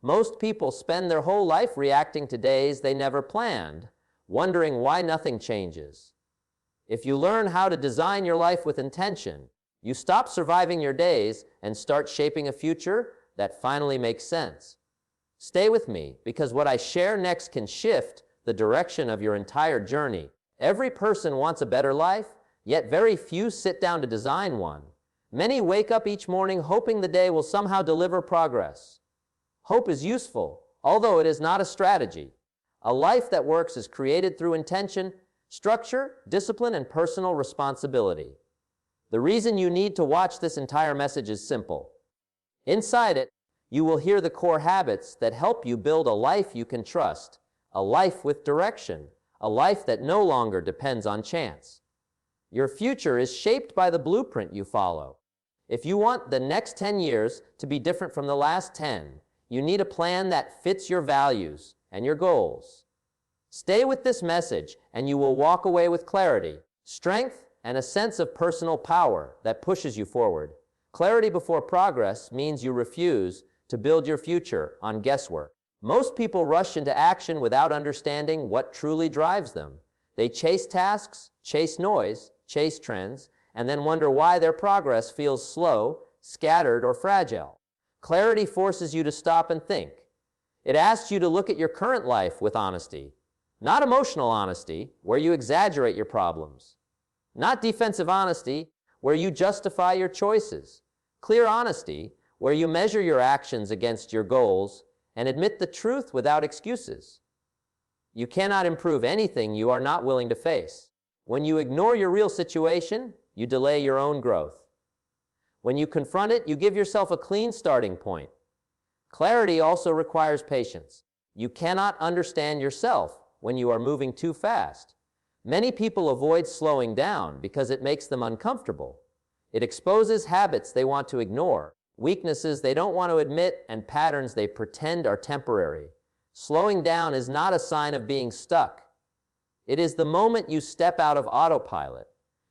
Most people spend their whole life reacting to days they never planned, wondering why nothing changes. If you learn how to design your life with intention, you stop surviving your days and start shaping a future that finally makes sense. Stay with me, because what I share next can shift the direction of your entire journey. Every person wants a better life, yet very few sit down to design one. Many wake up each morning hoping the day will somehow deliver progress. Hope is useful, although it is not a strategy. A life that works is created through intention, structure, discipline, and personal responsibility. The reason you need to watch this entire message is simple. Inside it, you will hear the core habits that help you build a life you can trust, a life with direction, a life that no longer depends on chance. Your future is shaped by the blueprint you follow. If you want the next 10 years to be different from the last 10, you need a plan that fits your values and your goals. Stay with this message and you will walk away with clarity, strength, and a sense of personal power that pushes you forward. Clarity before progress means you refuse to build your future on guesswork. Most people rush into action without understanding what truly drives them. They chase tasks, chase noise, chase trends, and then wonder why their progress feels slow, scattered, or fragile. Clarity forces you to stop and think. It asks you to look at your current life with honesty. Not emotional honesty, where you exaggerate your problems. Not defensive honesty, where you justify your choices. Clear honesty, where you measure your actions against your goals and admit the truth without excuses. You cannot improve anything you are not willing to face. When you ignore your real situation, you delay your own growth. When you confront it, you give yourself a clean starting point. Clarity also requires patience. You cannot understand yourself when you are moving too fast. Many people avoid slowing down because it makes them uncomfortable. It exposes habits they want to ignore, weaknesses they don't want to admit, and patterns they pretend are temporary. Slowing down is not a sign of being stuck. It is the moment you step out of autopilot.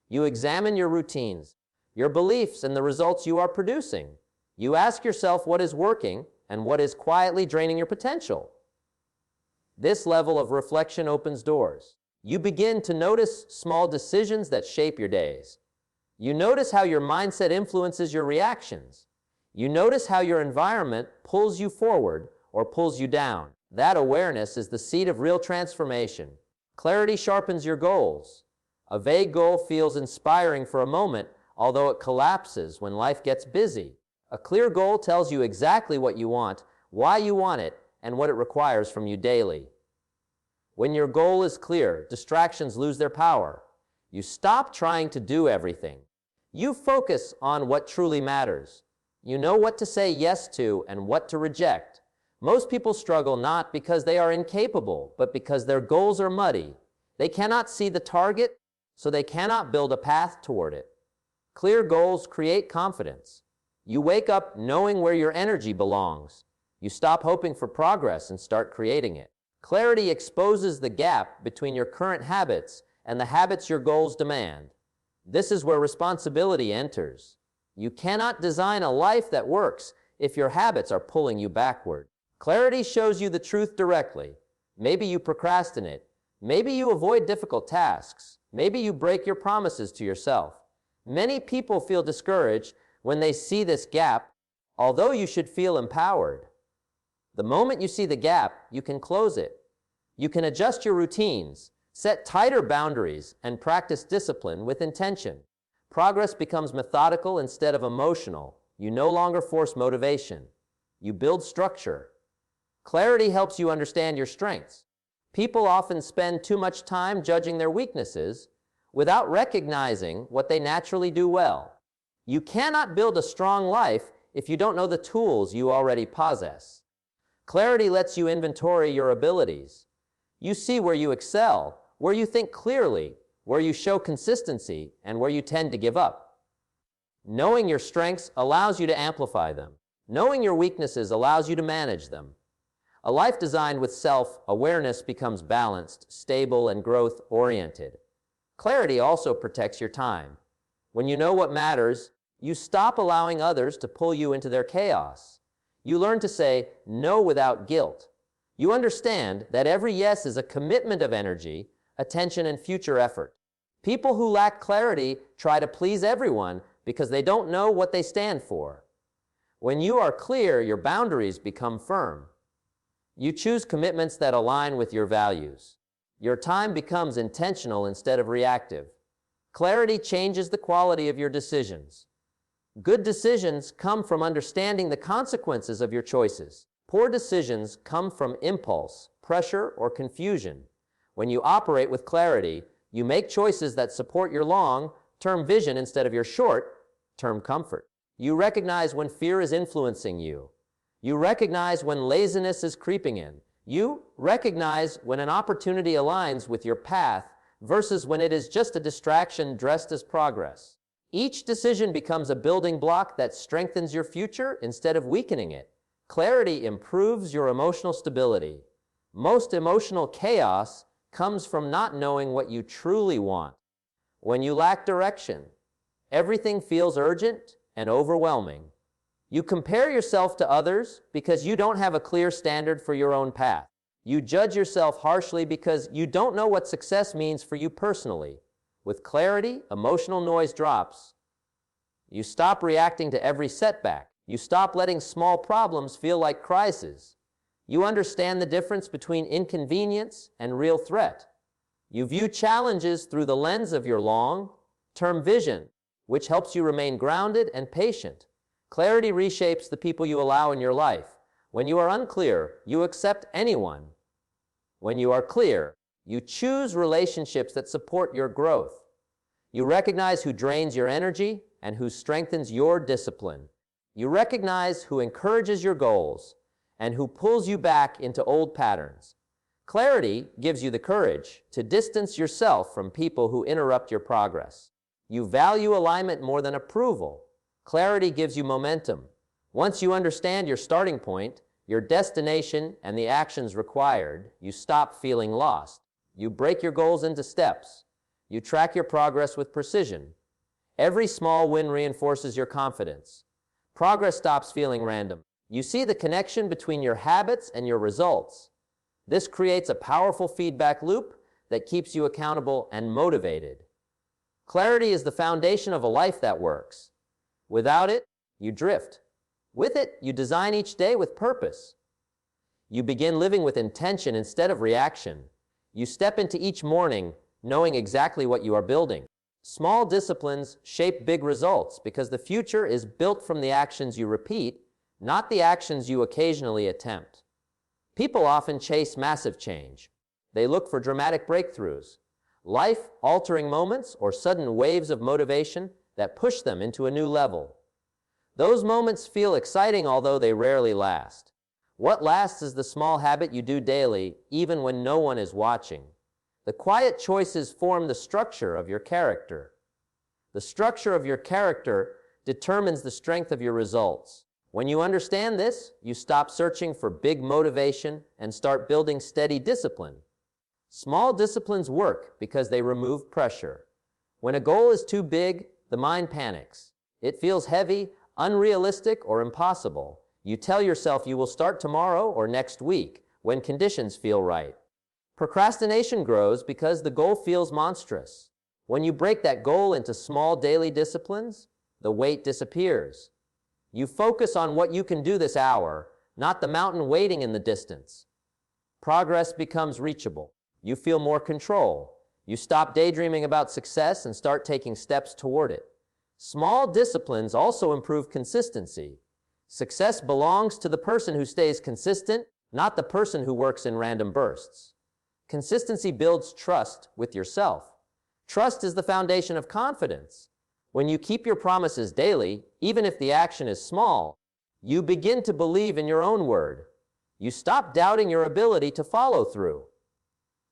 You examine your routines, your beliefs, and the results you are producing. You ask yourself what is working and what is quietly draining your potential. This level of reflection opens doors. You begin to notice small decisions that shape your days. You notice how your mindset influences your reactions. You notice how your environment pulls you forward or pulls you down. That awareness is the seed of real transformation. Clarity sharpens your goals. A vague goal feels inspiring for a moment, although it collapses when life gets busy. A clear goal tells you exactly what you want, why you want it, and what it requires from you daily. When your goal is clear, distractions lose their power. You stop trying to do everything. You focus on what truly matters. You know what to say yes to and what to reject. Most people struggle not because they are incapable, but because their goals are muddy. They cannot see the target, so they cannot build a path toward it. Clear goals create confidence. You wake up knowing where your energy belongs. You stop hoping for progress and start creating it. Clarity exposes the gap between your current habits and the habits your goals demand. This is where responsibility enters. You cannot design a life that works if your habits are pulling you backward. Clarity shows you the truth directly. Maybe you procrastinate. Maybe you avoid difficult tasks. Maybe you break your promises to yourself. Many people feel discouraged when they see this gap, although you should feel empowered. The moment you see the gap, you can close it. You can adjust your routines, set tighter boundaries, and practice discipline with intention. Progress becomes methodical instead of emotional. You no longer force motivation. You build structure. Clarity helps you understand your strengths. People often spend too much time judging their weaknesses without recognizing what they naturally do well. You cannot build a strong life if you don't know the tools you already possess. Clarity lets you inventory your abilities. You see where you excel, where you think clearly, where you show consistency, and where you tend to give up. Knowing your strengths allows you to amplify them. Knowing your weaknesses allows you to manage them. A life designed with self-awareness becomes balanced, stable, and growth-oriented. Clarity also protects your time. When you know what matters, you stop allowing others to pull you into their chaos. You learn to say no without guilt. You understand that every yes is a commitment of energy, attention, and future effort. People who lack clarity try to please everyone because they don't know what they stand for. When you are clear, your boundaries become firm. You choose commitments that align with your values. Your time becomes intentional instead of reactive. Clarity changes the quality of your decisions. Good decisions come from understanding the consequences of your choices. Poor decisions come from impulse, pressure, or confusion. When you operate with clarity, you make choices that support your long-term vision instead of your short-term comfort. You recognize when fear is influencing you. You recognize when laziness is creeping in. You recognize when an opportunity aligns with your path versus when it is just a distraction dressed as progress. Each decision becomes a building block that strengthens your future instead of weakening it. Clarity improves your emotional stability. Most emotional chaos comes from not knowing what you truly want. When you lack direction, everything feels urgent and overwhelming. You compare yourself to others because you don't have a clear standard for your own path. You judge yourself harshly because you don't know what success means for you personally. With clarity, emotional noise drops. You stop reacting to every setback. You stop letting small problems feel like crises. You understand the difference between inconvenience and real threat. You view challenges through the lens of your long-term vision, which helps you remain grounded and patient. Clarity reshapes the people you allow in your life. When you are unclear, you accept anyone. When you are clear, you choose relationships that support your growth. You recognize who drains your energy and who strengthens your discipline. You recognize who encourages your goals and who pulls you back into old patterns. Clarity gives you the courage to distance yourself from people who interrupt your progress. You value alignment more than approval. Clarity gives you momentum. Once you understand your starting point, your destination, and the actions required, you stop feeling lost. You break your goals into steps. You track your progress with precision. Every small win reinforces your confidence. Progress stops feeling random. You see the connection between your habits and your results. This creates a powerful feedback loop that keeps you accountable and motivated. Clarity is the foundation of a life that works. Without it, you drift. With it, you design each day with purpose. You begin living with intention instead of reaction. You step into each morning knowing exactly what you are building. Small disciplines shape big results because the future is built from the actions you repeat, not the actions you occasionally attempt. People often chase massive change. They look for dramatic breakthroughs, life-altering moments, or sudden waves of motivation that push them into a new level. Those moments feel exciting, although they rarely last. What lasts is the small habit you do daily, even when no one is watching. The quiet choices form the structure of your character. The structure of your character determines the strength of your results. When you understand this, you stop searching for big motivation and start building steady discipline. Small disciplines work because they remove pressure. When a goal is too big, the mind panics. It feels heavy, unrealistic, or impossible. You tell yourself you will start tomorrow or next week when conditions feel right. Procrastination grows because the goal feels monstrous. When you break that goal into small daily disciplines, the weight disappears. You focus on what you can do this hour, not the mountain waiting in the distance. Progress becomes reachable. You feel more control. You stop daydreaming about success and start taking steps toward it. Small disciplines also improve consistency. Success belongs to the person who stays consistent, not the person who works in random bursts. Consistency builds trust with yourself. Trust is the foundation of confidence. When you keep your promises daily, even if the action is small, you begin to believe in your own word. You stop doubting your ability to follow through.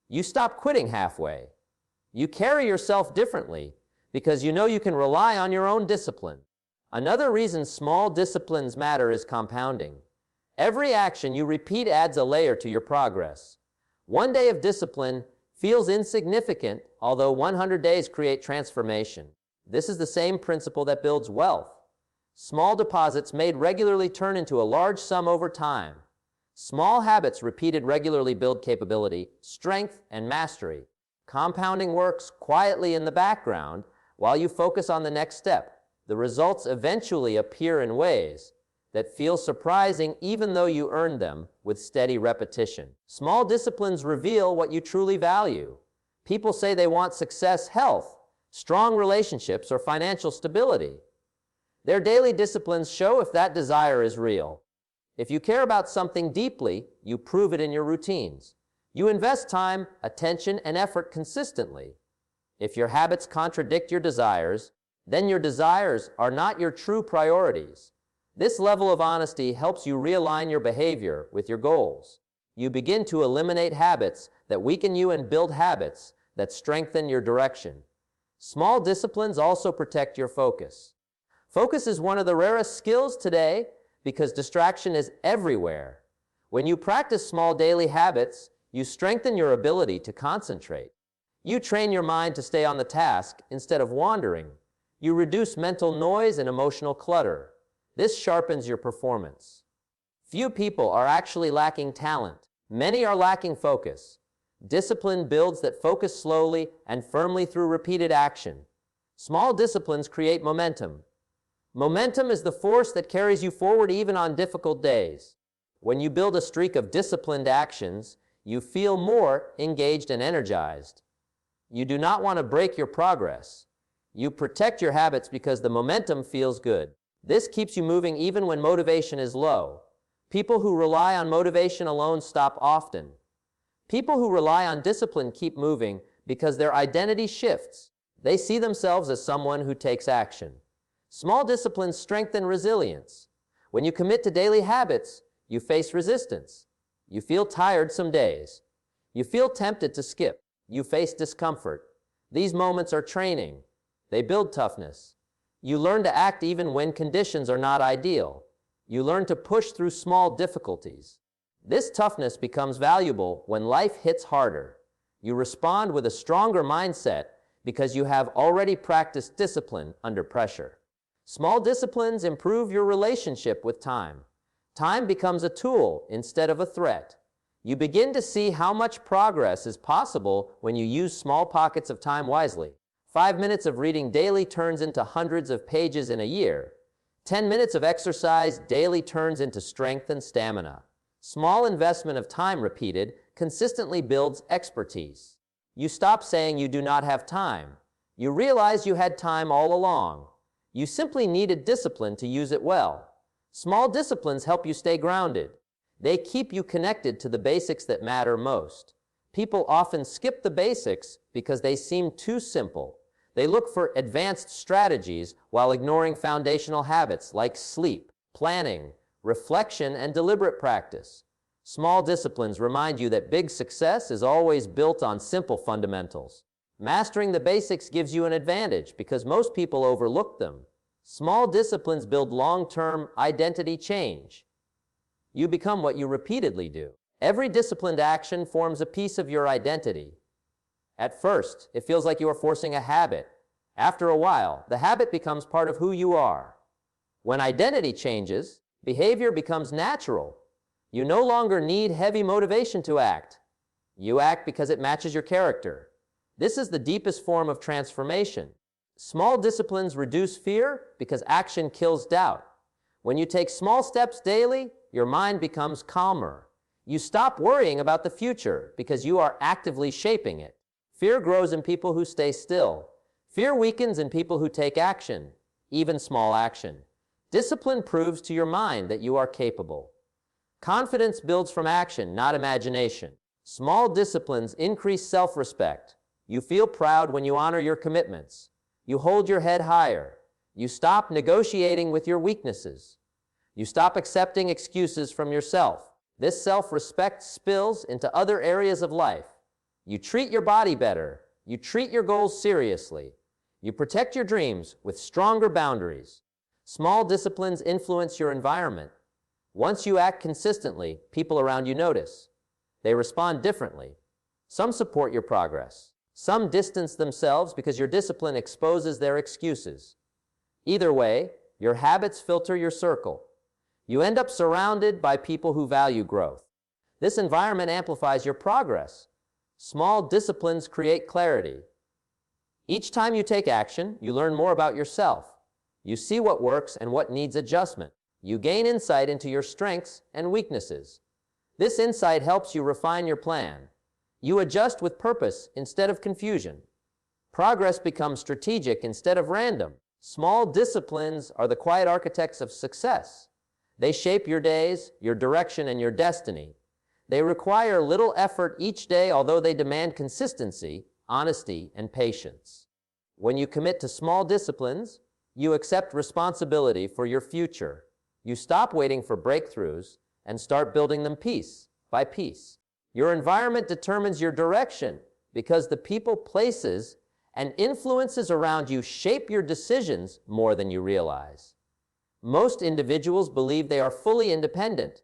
You stop quitting halfway. You carry yourself differently because you know you can rely on your own discipline. Another reason small disciplines matter is compounding. Every action you repeat adds a layer to your progress. One day of discipline feels insignificant, although 100 days create transformation. This is the same principle that builds wealth. Small deposits made regularly turn into a large sum over time. Small habits repeated regularly build capability, strength, and mastery. Compounding works quietly in the background while you focus on the next step. The results eventually appear in ways that feel surprising even though you earned them with steady repetition. Small disciplines reveal what you truly value. People say they want success, health, strong relationships, or financial stability. Their daily disciplines show if that desire is real. If you care about something deeply, you prove it in your routines. You invest time, attention, and effort consistently. If your habits contradict your desires, then your desires are not your true priorities. This level of honesty helps you realign your behavior with your goals. You begin to eliminate habits that weaken you and build habits that strengthen your direction. Small disciplines also protect your focus. Focus is one of the rarest skills today because distraction is everywhere. When you practice small daily habits, you strengthen your ability to concentrate. You train your mind to stay on the task instead of wandering. You reduce mental noise and emotional clutter. This sharpens your performance. Few people are actually lacking talent. Many are lacking focus. Discipline builds that focus slowly and firmly through repeated action. Small disciplines create momentum. Momentum is the force that carries you forward even on difficult days. When you build a streak of disciplined actions, you feel more engaged and energized. You do not want to break your progress. You protect your habits because the momentum feels good. This keeps you moving even when motivation is low. People who rely on motivation alone stop often. People who rely on discipline keep moving because their identity shifts. They see themselves as someone who takes action. Small disciplines strengthen resilience. When you commit to daily habits, you face resistance. You feel tired some days. You feel tempted to skip. You face discomfort. These moments are training. They build toughness. You learn to act even when conditions are not ideal. You learn to push through small difficulties. This toughness becomes valuable when life hits harder. You respond with a stronger mindset because you have already practiced discipline under pressure. Small disciplines improve your relationship with time. Time becomes a tool instead of a threat. You begin to see how much progress is possible when you use small pockets of time wisely. 5 minutes of reading daily turns into hundreds of pages in a year. 10 minutes of exercise daily turns into strength and stamina. Small investment of time repeated consistently builds expertise. You stop saying you do not have time. You realize you had time all along. You simply needed discipline to use it well. Small disciplines help you stay grounded. They keep you connected to the basics that matter most. People often skip the basics because they seem too simple. They look for advanced strategies while ignoring foundational habits like sleep, planning, reflection, and deliberate practice. Small disciplines remind you that big success is always built on simple fundamentals. Mastering the basics gives you an advantage because most people overlook them. Small disciplines build long-term identity change. You become what you repeatedly do. Every disciplined action forms a piece of your identity. At first, it feels like you are forcing a habit. After a while, the habit becomes part of who you are. When identity changes, behavior becomes natural. You no longer need heavy motivation to act. You act because it matches your character. This is the deepest form of transformation. Small disciplines reduce fear because action kills doubt. When you take small steps daily, your mind becomes calmer. You stop worrying about the future because you are actively shaping it. Fear grows in people who stay still. Fear weakens in people who take action, even small action. Discipline proves to your mind that you are capable. Confidence builds from action, not imagination. Small disciplines increase self-respect. You feel proud when you honor your commitments. You hold your head higher. You stop negotiating with your weaknesses. You stop accepting excuses from yourself. This self-respect spills into other areas of life. You treat your body better. You treat your goals seriously. You protect your dreams with stronger boundaries. Small disciplines influence your environment. Once you act consistently, people around you notice. They respond differently. Some support your progress. Some distance themselves because your discipline exposes their excuses. Either way, Your habits filter your circle. You end up surrounded by people who value growth. This environment amplifies your progress. Small disciplines create clarity. Each time you take action, you learn more about yourself. You see what works and what needs adjustment. You gain insight into your strengths and weaknesses. This insight helps you refine your plan. You adjust with purpose instead of confusion. Progress becomes strategic instead of random. Small disciplines are the quiet architects of success. They shape your days, your direction, and your destiny. They require little effort each day, although they demand consistency, honesty, and patience. When you commit to small disciplines, you accept responsibility for your future. You stop waiting for breakthroughs and start building them piece by piece. Your environment determines your direction because the people, places, and influences around you shape your decisions more than you realize. Most individuals believe they are fully independent,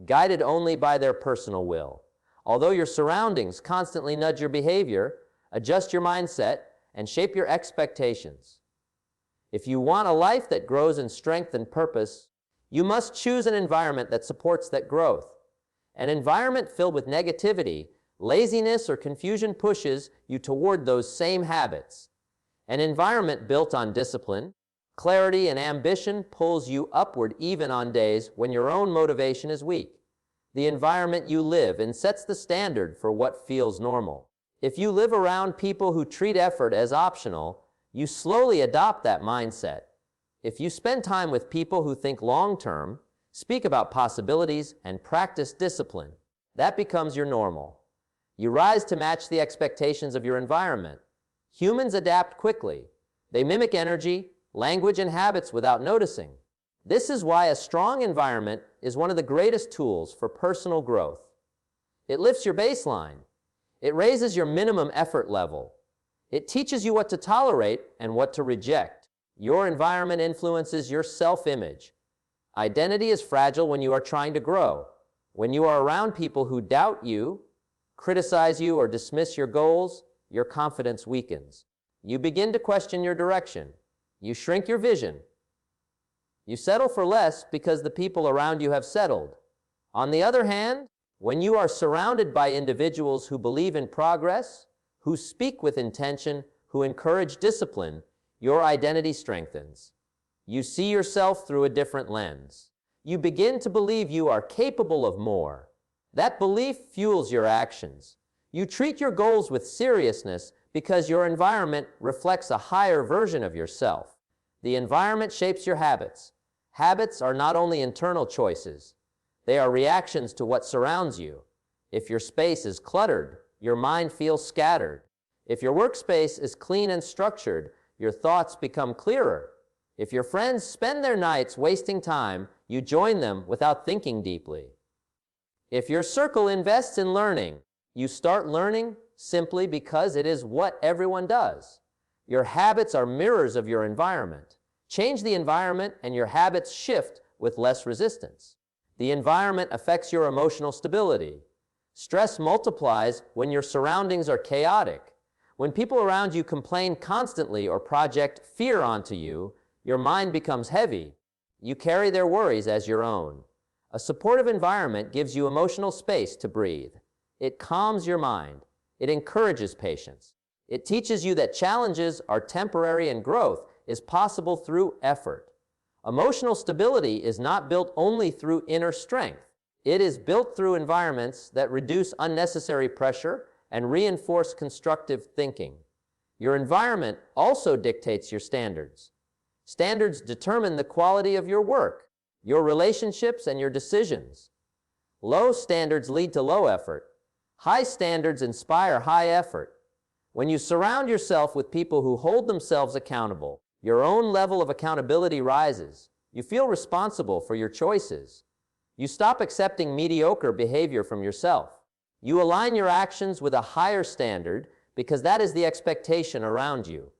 guided only by their personal will. Although your surroundings constantly nudge your behavior, adjust your mindset, and shape your expectations. If you want a life that grows in strength and purpose, you must choose an environment that supports that growth. An environment filled with negativity, laziness, or confusion pushes you toward those same habits. An environment built on discipline, clarity, and ambition pulls you upward even on days when your own motivation is weak. The environment you live in sets the standard for what feels normal. If you live around people who treat effort as optional, you slowly adopt that mindset. If you spend time with people who think long-term, speak about possibilities, and practice discipline, that becomes your normal. You rise to match the expectations of your environment. Humans adapt quickly. They mimic energy, language, and habits without noticing. This is why a strong environment is one of the greatest tools for personal growth. It lifts your baseline. It raises your minimum effort level. It teaches you what to tolerate and what to reject. Your environment influences your self-image. Identity is fragile when you are trying to grow. When you are around people who doubt you, criticize you, or dismiss your goals, your confidence weakens. You begin to question your direction. You shrink your vision. You settle for less because the people around you have settled. On the other hand, when you are surrounded by individuals who believe in progress, who speak with intention, who encourage discipline, your identity strengthens. You see yourself through a different lens. You begin to believe you are capable of more. That belief fuels your actions. You treat your goals with seriousness because your environment reflects a higher version of yourself. The environment shapes your habits. Habits are not only internal choices. They are reactions to what surrounds you. If your space is cluttered, your mind feels scattered. If your workspace is clean and structured, your thoughts become clearer. If your friends spend their nights wasting time, you join them without thinking deeply. If your circle invests in learning, you start learning simply because it is what everyone does. Your habits are mirrors of your environment. Change the environment and your habits shift with less resistance. The environment affects your emotional stability. Stress multiplies when your surroundings are chaotic. When people around you complain constantly or project fear onto you, your mind becomes heavy. You carry their worries as your own. A supportive environment gives you emotional space to breathe. It calms your mind. It encourages patience. It teaches you that challenges are temporary and growth is possible through effort. Emotional stability is not built only through inner strength. It is built through environments that reduce unnecessary pressure and reinforce constructive thinking. Your environment also dictates your standards. Standards determine the quality of your work, your relationships, and your decisions. Low standards lead to low effort. High standards inspire high effort. When you surround yourself with people who hold themselves accountable, your own level of accountability rises. You feel responsible for your choices. You stop accepting mediocre behavior from yourself. You align your actions with a higher standard because that is the expectation around you.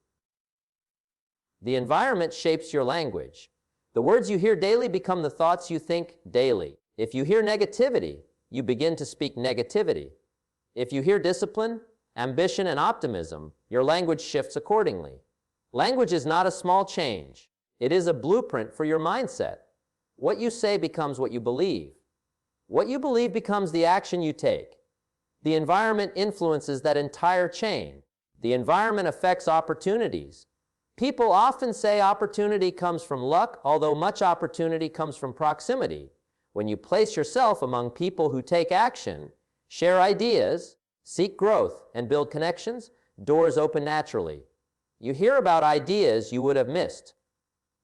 The environment shapes your language. The words you hear daily become the thoughts you think daily. If you hear negativity, you begin to speak negativity. If you hear discipline, ambition, and optimism, your language shifts accordingly. Language is not a small change. It is a blueprint for your mindset. What you say becomes what you believe. What you believe becomes the action you take. The environment influences that entire chain. The environment affects opportunities. People often say opportunity comes from luck, although much opportunity comes from proximity. When you place yourself among people who take action, share ideas, seek growth, and build connections, doors open naturally. You hear about ideas you would have missed.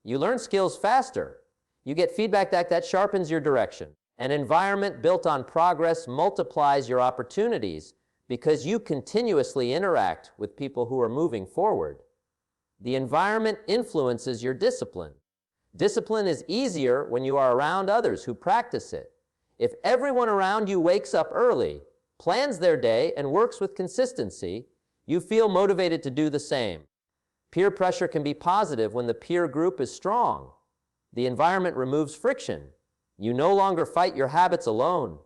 You learn skills faster. You get feedback that sharpens your direction. An environment built on progress multiplies your opportunities because you continuously interact with people who are moving forward. The environment influences your discipline. Discipline is easier when you are around others who practice it. If everyone around you wakes up early, plans their day, and works with consistency, you feel motivated to do the same. Peer pressure can be positive when the peer group is strong. The environment removes friction. You no longer fight your habits alone.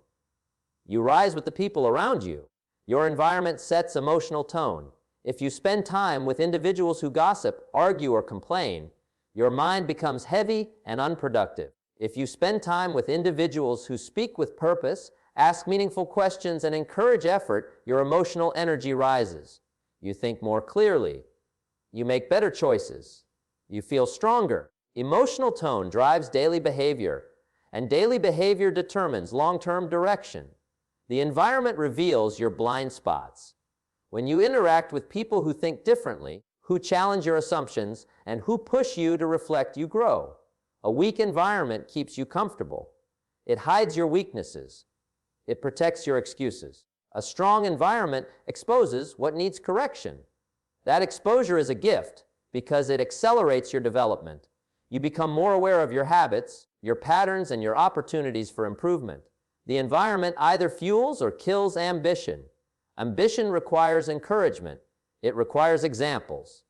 You rise with the people around you. Your environment sets emotional tone. If you spend time with individuals who gossip, argue, or complain, your mind becomes heavy and unproductive. If you spend time with individuals who speak with purpose, ask meaningful questions, and encourage effort, your emotional energy rises. You think more clearly. You make better choices. You feel stronger. Emotional tone drives daily behavior, and daily behavior determines long-term direction. The environment reveals your blind spots. When you interact with people who think differently, who challenge your assumptions, and who push you to reflect, you grow. A weak environment keeps you comfortable. It hides your weaknesses. It protects your excuses. A strong environment exposes what needs correction. That exposure is a gift because it accelerates your development. You become more aware of your habits, your patterns, and your opportunities for improvement. The environment either fuels or kills ambition. Ambition requires encouragement. It requires examples.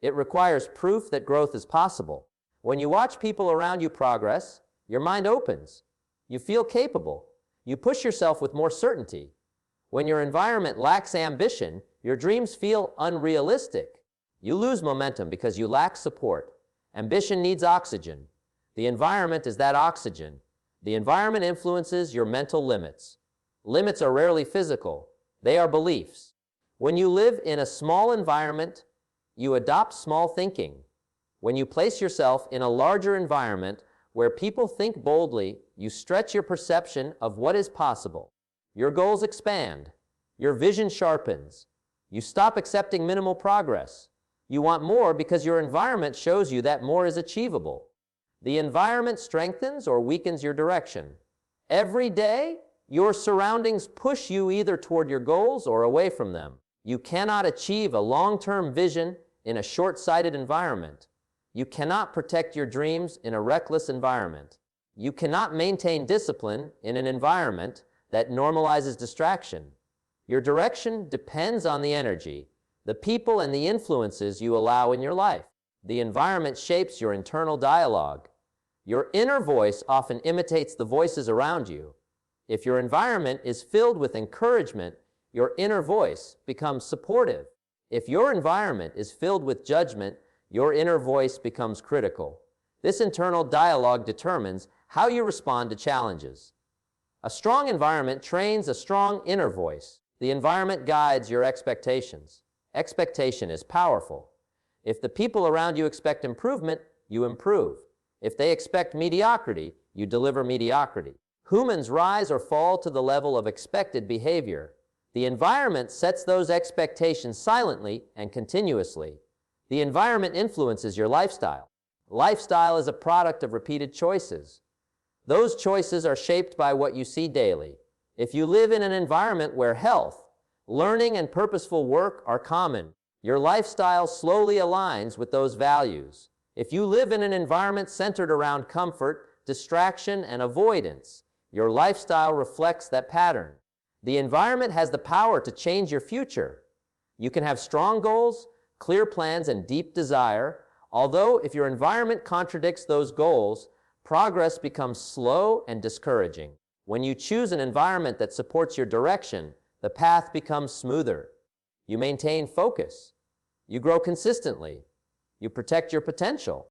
It requires proof that growth is possible. When you watch people around you progress, your mind opens. You feel capable. You push yourself with more certainty. When your environment lacks ambition, your dreams feel unrealistic. You lose momentum because you lack support. Ambition needs oxygen. The environment is that oxygen. The environment influences your mental limits. Limits are rarely physical. They are beliefs. When you live in a small environment, you adopt small thinking. When you place yourself in a larger environment where people think boldly, you stretch your perception of what is possible. Your goals expand. Your vision sharpens. You stop accepting minimal progress. You want more because your environment shows you that more is achievable. The environment strengthens or weakens your direction. Every day, your surroundings push you either toward your goals or away from them. You cannot achieve a long-term vision in a short-sighted environment. You cannot protect your dreams in a reckless environment. You cannot maintain discipline in an environment that normalizes distraction. Your direction depends on the energy, the people, and the influences you allow in your life. The environment shapes your internal dialogue. Your inner voice often imitates the voices around you. If your environment is filled with encouragement, your inner voice becomes supportive. If your environment is filled with judgment, your inner voice becomes critical. This internal dialogue determines how you respond to challenges. A strong environment trains a strong inner voice. The environment guides your expectations. Expectation is powerful. If the people around you expect improvement, you improve. If they expect mediocrity, you deliver mediocrity. Humans rise or fall to the level of expected behavior. The environment sets those expectations silently and continuously. The environment influences your lifestyle. Lifestyle is a product of repeated choices. Those choices are shaped by what you see daily. If you live in an environment where health, learning, and purposeful work are common, your lifestyle slowly aligns with those values. If you live in an environment centered around comfort, distraction, and avoidance, your lifestyle reflects that pattern. The environment has the power to change your future. You can have strong goals, clear plans, and deep desire, although if your environment contradicts those goals, progress becomes slow and discouraging. When you choose an environment that supports your direction, the path becomes smoother. You maintain focus. You grow consistently. You protect your potential.